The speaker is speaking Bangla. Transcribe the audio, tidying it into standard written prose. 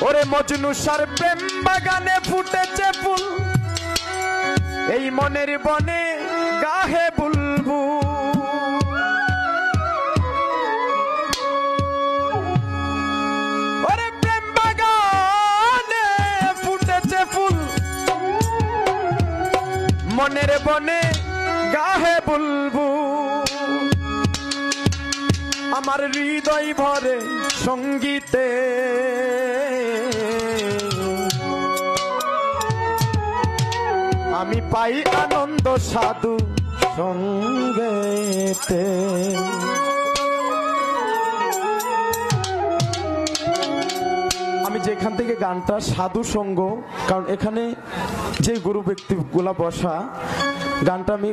ওরে মজনু সার প্রেম বাগানে ফুটেছে ফুল, এই মনের বনে গাহে বুলবুল। ওরে প্রেম বাগানে ফুটেছে ফুল, মনের বনে গাহে বুলবুল। আমার হৃদয় ভরে সঙ্গীতে, আমি পাই আনন্দ সাধু সঙ্গেতে। আমি যেখান থেকে গানটা সাধু সঙ্গ, কারণ এখানে যে গুরু ব্যক্তিগুলা বসা, গানটা আমি